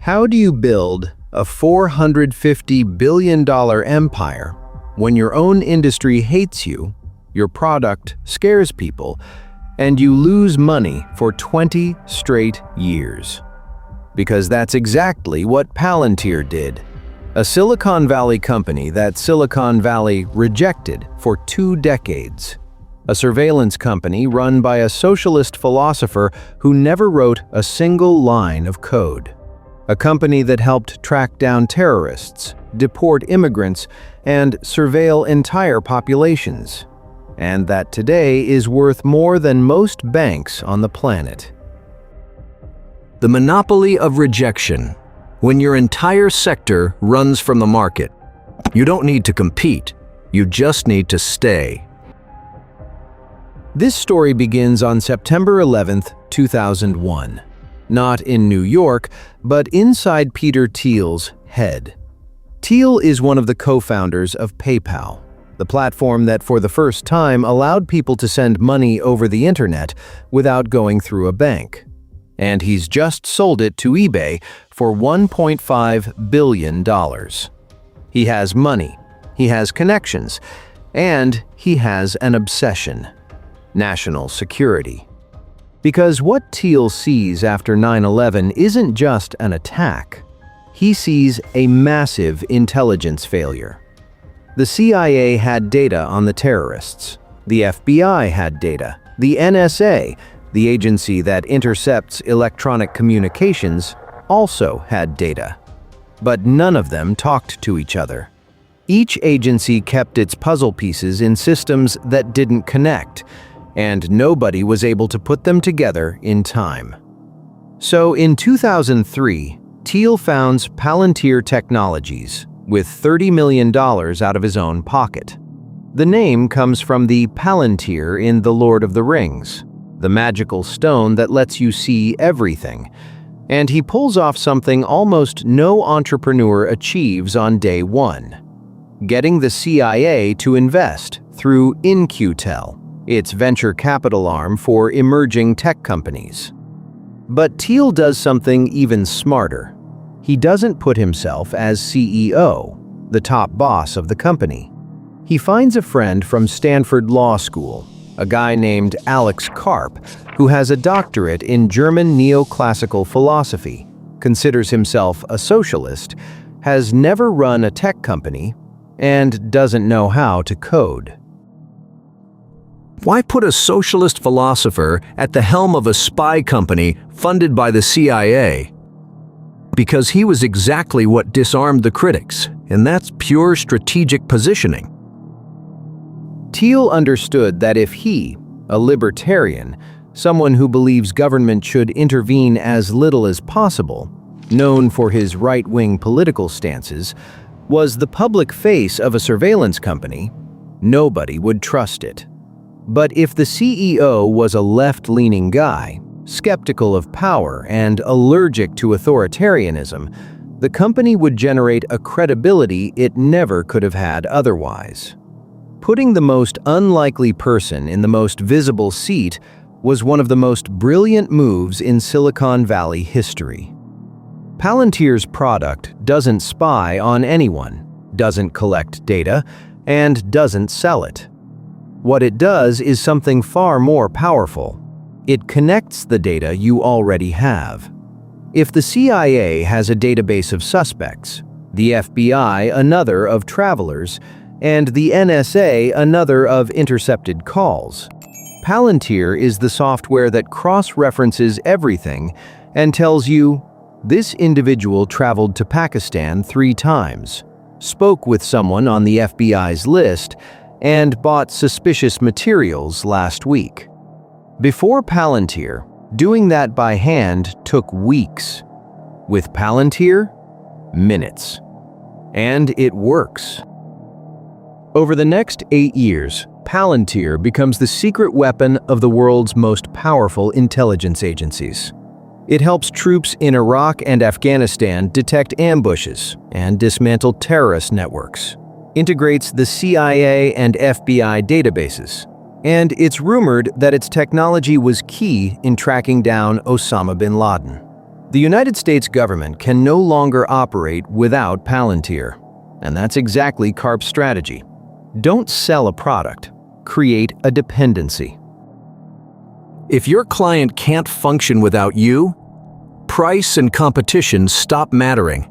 How do you build a $450 billion empire when your own industry hates you, your product scares people, and you lose money for 20 straight years? Because that's exactly what Palantir did. A Silicon Valley company that Silicon Valley rejected for 2 decades. A surveillance company run by a socialist philosopher who never wrote a single line of code. A company that helped track down terrorists, deport immigrants, and surveil entire populations. And that today is worth more than most banks on the planet. The monopoly of rejection. When your entire sector runs from the market, you don't need to compete, you just need to stay. This story begins on September 11, 2001. Not in New York, but inside Peter Thiel's head. Thiel is one of the co-founders of PayPal, the platform that for the first time allowed people to send money over the internet without going through a bank. And he's just sold it to eBay for $1.5 billion. He has money, he has connections, and he has an obsession: national security. Because what Thiel sees after 9/11 isn't just an attack. He sees a massive intelligence failure. The CIA had data on the terrorists. The FBI had data. The NSA, the agency that intercepts electronic communications, also had data. But none of them talked to each other. Each agency kept its puzzle pieces in systems that didn't connect, and nobody was able to put them together in time. So in 2003, Thiel founds Palantir Technologies with $30 million out of his own pocket. The name comes from the Palantir in The Lord of the Rings, the magical stone that lets you see everything. And he pulls off something almost no entrepreneur achieves on day one: getting the CIA to invest through In-Q-Tel, its venture capital arm for emerging tech companies. But Thiel does something even smarter. He doesn't put himself as CEO, the top boss of the company. He finds a friend from Stanford Law School, a guy named Alex Karp, who has a doctorate in German neoclassical philosophy, considers himself a socialist, has never run a tech company, and doesn't know how to code. Why put a socialist philosopher at the helm of a spy company funded by the CIA? Because he was exactly what disarmed the critics, and that's pure strategic positioning. Thiel understood that if he, a libertarian, someone who believes government should intervene as little as possible, known for his right-wing political stances, was the public face of a surveillance company, nobody would trust it. But if the CEO was a left-leaning guy, skeptical of power and allergic to authoritarianism, the company would generate a credibility it never could have had otherwise. Putting the most unlikely person in the most visible seat was one of the most brilliant moves in Silicon Valley history. Palantir's product doesn't spy on anyone, doesn't collect data, and doesn't sell it. What it does is something far more powerful. It connects the data you already have. If the CIA has a database of suspects, the FBI another of travelers, and the NSA another of intercepted calls, Palantir is the software that cross-references everything and tells you, this individual traveled to Pakistan 3 times, spoke with someone on the FBI's list, and bought suspicious materials last week. Before Palantir, doing that by hand took weeks. With Palantir, minutes. And it works. Over the next 8 years, Palantir becomes the secret weapon of the world's most powerful intelligence agencies. It helps troops in Iraq and Afghanistan detect ambushes and dismantle terrorist networks, integrates the CIA and FBI databases, and it's rumored that its technology was key in tracking down Osama bin Laden. The United States government can no longer operate without Palantir. And that's exactly CARP's strategy. Don't sell a product, create a dependency. If your client can't function without you, price and competition stop mattering.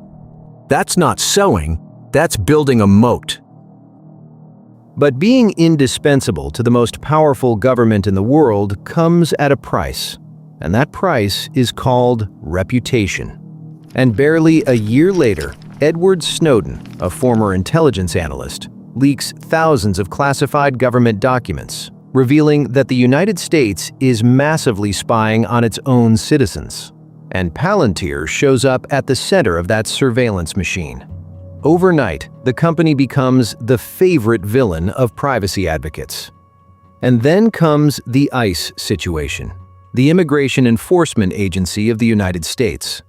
That's not sewing, that's building a moat. But being indispensable to the most powerful government in the world comes at a price, and that price is called reputation. And barely a year later, Edward Snowden, a former intelligence analyst, leaks thousands of classified government documents, revealing that the United States is massively spying on its own citizens. And Palantir shows up at the center of that surveillance machine. Overnight, the company becomes the favorite villain of privacy advocates. And then comes the ICE situation, the Immigration Enforcement Agency of the United States.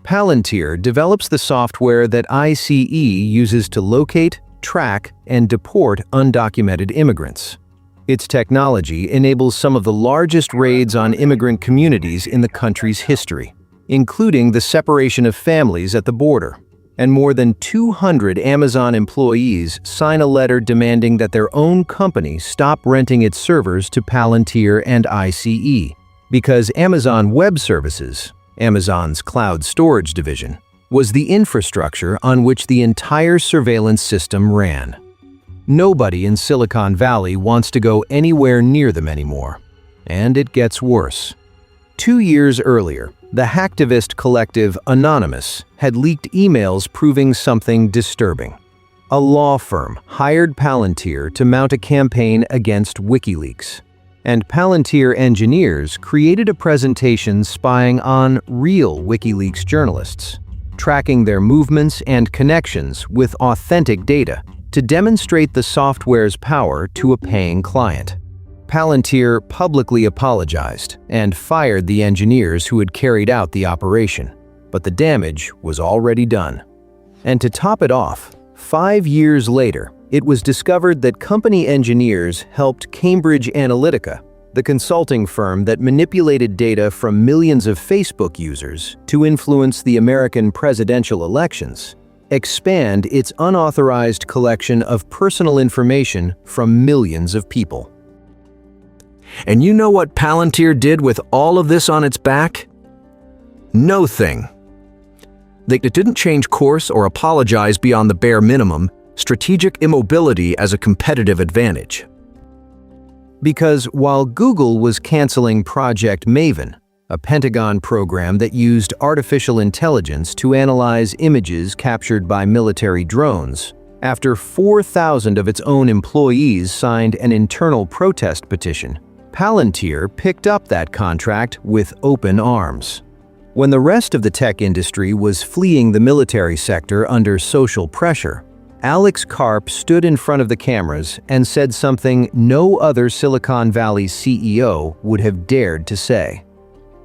Palantir develops the software that ICE uses to locate, track, and deport undocumented immigrants. Its technology enables some of the largest raids on immigrant communities in the country's history, including the separation of families at the border. And more than 200 Amazon employees sign a letter demanding that their own company stop renting its servers to Palantir and ICE, because Amazon Web Services, Amazon's cloud storage division, was the infrastructure on which the entire surveillance system ran. Nobody in Silicon Valley wants to go anywhere near them anymore. And it gets worse. 2 years earlier, the hacktivist collective Anonymous had leaked emails proving something disturbing. A law firm hired Palantir to mount a campaign against WikiLeaks. And Palantir engineers created a presentation spying on real WikiLeaks journalists, tracking their movements and connections with authentic data to demonstrate the software's power to a paying client. Palantir publicly apologized and fired the engineers who had carried out the operation, but the damage was already done. And to top it off, 5 years later, it was discovered that company engineers helped Cambridge Analytica, the consulting firm that manipulated data from millions of Facebook users to influence the American presidential elections, expand its unauthorized collection of personal information from millions of people. And you know what Palantir did with all of this on its back? No thing. It didn't change course or apologize beyond the bare minimum, strategic immobility as a competitive advantage. Because while Google was canceling Project Maven, a Pentagon program that used artificial intelligence to analyze images captured by military drones, after 4,000 of its own employees signed an internal protest petition, Palantir picked up that contract with open arms. When the rest of the tech industry was fleeing the military sector under social pressure, Alex Karp stood in front of the cameras and said something no other Silicon Valley CEO would have dared to say.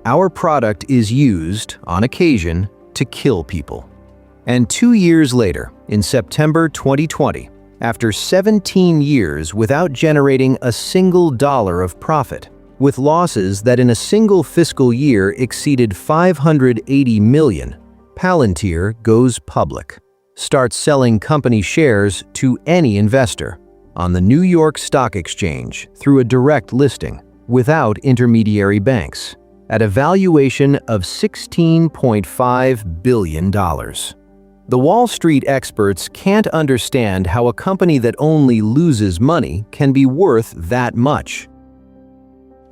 Our product is used, on occasion, to kill people. And 2 years later, in September 2020, after 17 years without generating a single dollar of profit, with losses that in a single fiscal year exceeded $580 million, Palantir goes public, starts selling company shares to any investor on the New York Stock Exchange through a direct listing without intermediary banks at a valuation of $16.5 billion. The Wall Street experts can't understand how a company that only loses money can be worth that much.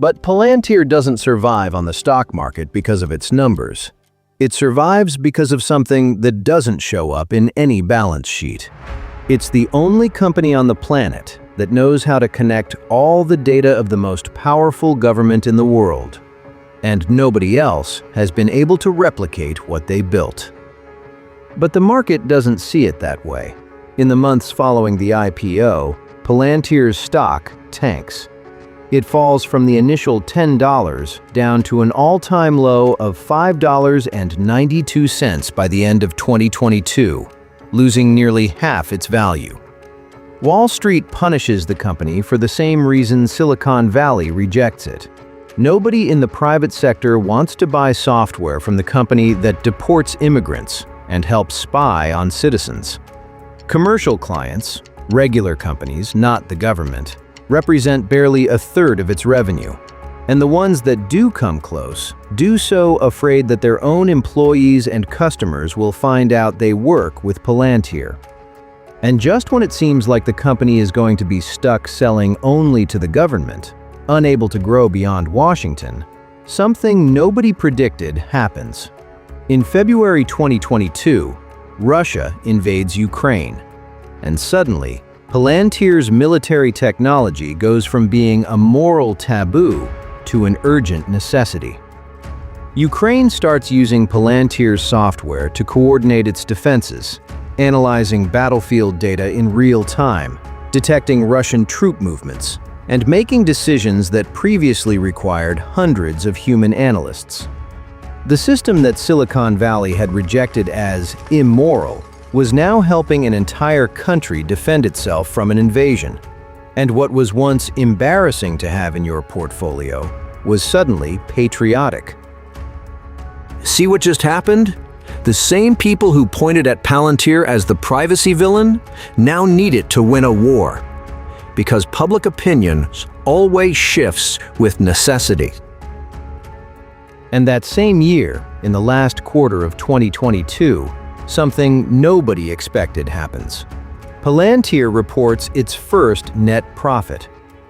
But Palantir doesn't survive on the stock market because of its numbers. It survives because of something that doesn't show up in any balance sheet. It's the only company on the planet that knows how to connect all the data of the most powerful government in the world. And nobody else has been able to replicate what they built. But the market doesn't see it that way. In the months following the IPO, Palantir's stock tanks. It falls from the initial $10 down to an all-time low of $5.92 by the end of 2022, losing nearly half its value. Wall Street punishes the company for the same reason Silicon Valley rejects it. Nobody in the private sector wants to buy software from the company that deports immigrants and helps spy on citizens. Commercial clients, regular companies, not the government, represent barely a third of its revenue. And the ones that do come close do so afraid that their own employees and customers will find out they work with Palantir. And just when it seems like the company is going to be stuck selling only to the government, unable to grow beyond Washington, something nobody predicted happens. In February 2022, Russia invades Ukraine, and suddenly, Palantir's military technology goes from being a moral taboo to an urgent necessity. Ukraine starts using Palantir's software to coordinate its defenses, analyzing battlefield data in real time, detecting Russian troop movements, and making decisions that previously required hundreds of human analysts. The system that Silicon Valley had rejected as immoral was now helping an entire country defend itself from an invasion. And what was once embarrassing to have in your portfolio was suddenly patriotic. See what just happened? The same people who pointed at Palantir as the privacy villain now need it to win a war. Because public opinion always shifts with necessity. And that same year, in the last quarter of 2022, something nobody expected happens. Palantir reports its first net profit.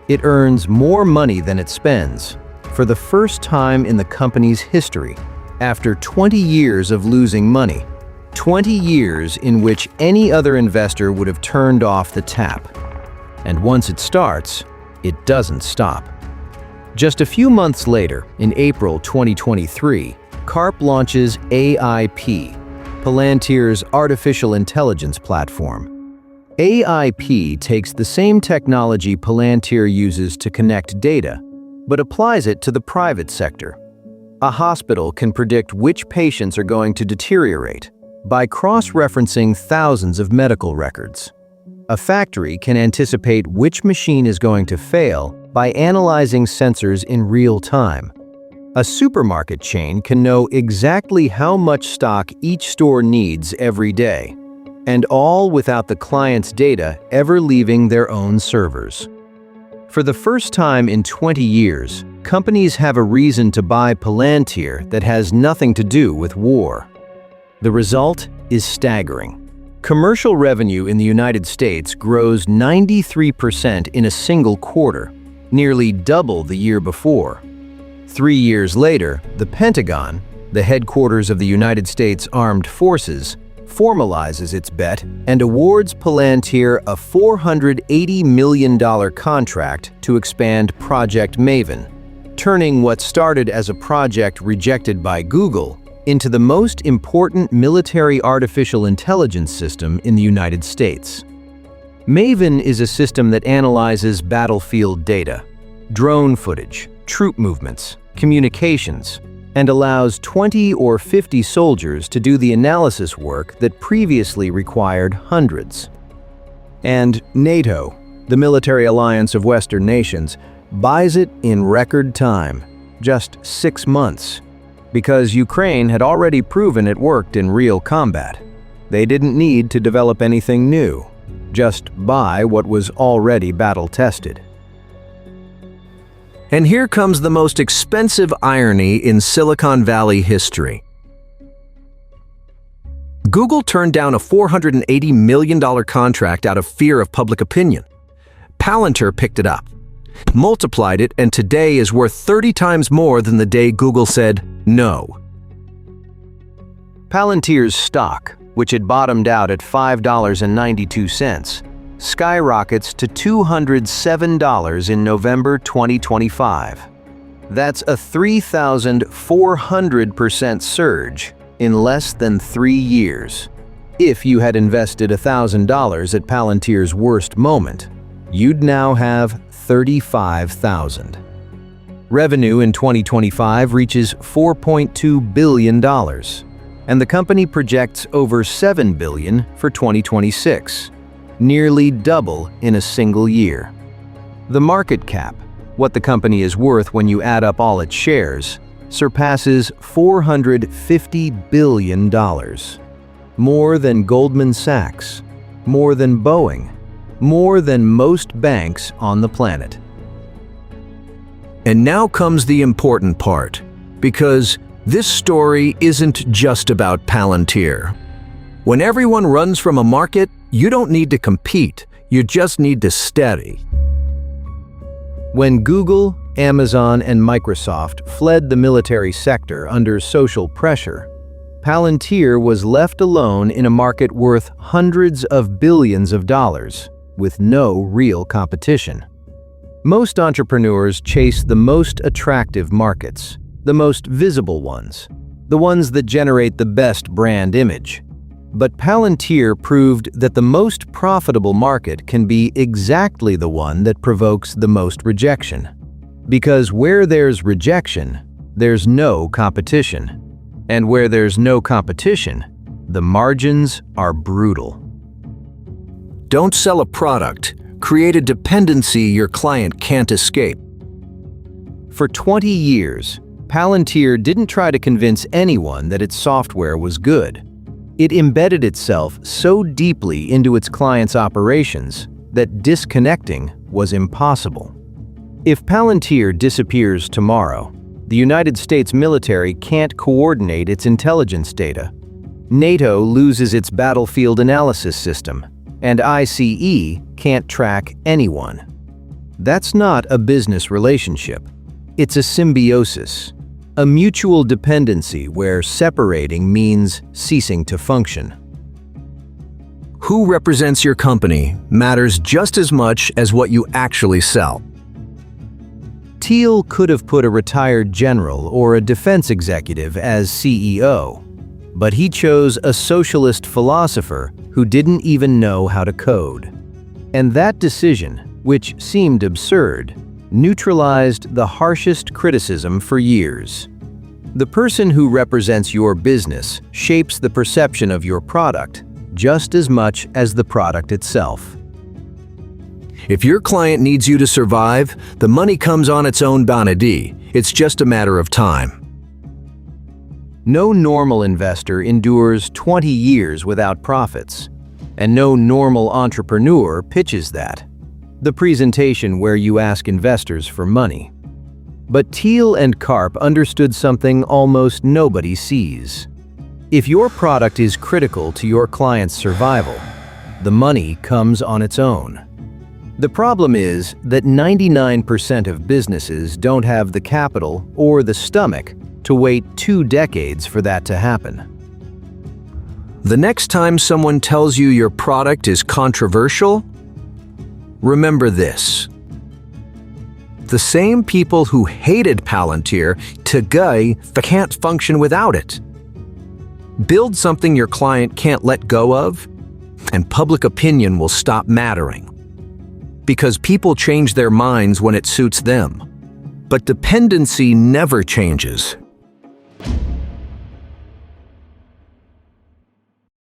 It earns more money than it spends, for the first time in the company's history, after 20 years of losing money. 20 years in which any other investor would have turned off the tap. And once it starts, it doesn't stop. Just a few months later, in April 2023, Karp launches AIP, Palantir's artificial intelligence platform. AIP takes the same technology Palantir uses to connect data, but applies it to the private sector. A hospital can predict which patients are going to deteriorate by cross-referencing thousands of medical records. A factory can anticipate which machine is going to fail by analyzing sensors in real time. A supermarket chain can know exactly how much stock each store needs every day, and all without the client's data ever leaving their own servers. For the first time in 20 years, companies have a reason to buy Palantir that has nothing to do with war. The result is staggering. Commercial revenue in the United States grows 93% in a single quarter, nearly double the year before. 3 years later, the Pentagon, the headquarters of the United States Armed Forces, formalizes its bet and awards Palantir a $480 million contract to expand Project Maven, turning what started as a project rejected by Google into the most important military artificial intelligence system in the United States. Maven is a system that analyzes battlefield data, drone footage, troop movements, communications, and allows 20 or 50 soldiers to do the analysis work that previously required hundreds. And NATO, the military alliance of Western nations, buys it in record time, just 6 months, because Ukraine had already proven it worked in real combat. They didn't need to develop anything new, just buy what was already battle-tested. And here comes the most expensive irony in Silicon Valley history. Google turned down a $480 million contract out of fear of public opinion. Palantir picked it up, multiplied it, and today is worth 30 times more than the day Google said no. Palantir's stock, which had bottomed out at $5.92, skyrockets to $207 in November 2025. That's a 3,400% surge in less than 3 years. If you had invested $1,000 at Palantir's worst moment, you'd now have $35,000. Revenue in 2025 reaches $4.2 billion, and the company projects over $7 billion for 2026. Nearly double in a single year. The market cap, what the company is worth when you add up all its shares, surpasses $450 billion. More than Goldman Sachs, more than Boeing, more than most banks on the planet. And now comes the important part, because this story isn't just about Palantir. When everyone runs from a market, you don't need to compete, you just need to steady. When Google, Amazon, and Microsoft fled the military sector under social pressure, Palantir was left alone in a market worth hundreds of billions of dollars, with no real competition. Most entrepreneurs chase the most attractive markets, the most visible ones, the ones that generate the best brand image. But Palantir proved that the most profitable market can be exactly the one that provokes the most rejection. Because where there's rejection, there's no competition. And where there's no competition, the margins are brutal. Don't sell a product, create a dependency your client can't escape. For 20 years, Palantir didn't try to convince anyone that its software was good. It embedded itself so deeply into its clients' operations that disconnecting was impossible. If Palantir disappears tomorrow, the United States military can't coordinate its intelligence data. NATO loses its battlefield analysis system, and ICE can't track anyone. That's not a business relationship. It's a symbiosis, a mutual dependency where separating means ceasing to function. Who represents your company matters just as much as what you actually sell. Thiel could have put a retired general or a defense executive as CEO, but he chose a socialist philosopher who didn't even know how to code. And that decision, which seemed absurd, neutralized the harshest criticism for years. The person who represents your business shapes the perception of your product just as much as the product itself. If your client needs you to survive, the money comes on its own bonadi. It's just a matter of time. No normal investor endures 20 years without profits, and no normal entrepreneur pitches that. The presentation where you ask investors for money. But Thiel and Karp understood something almost nobody sees. If your product is critical to your client's survival, the money comes on its own. The problem is that 99% of businesses don't have the capital or the stomach to wait 2 decades for that to happen. The next time someone tells you your product is controversial, remember this. The same people who hated Palantir today can't function without it. Build something your client can't let go of, and public opinion will stop mattering. Because people change their minds when it suits them. But dependency never changes.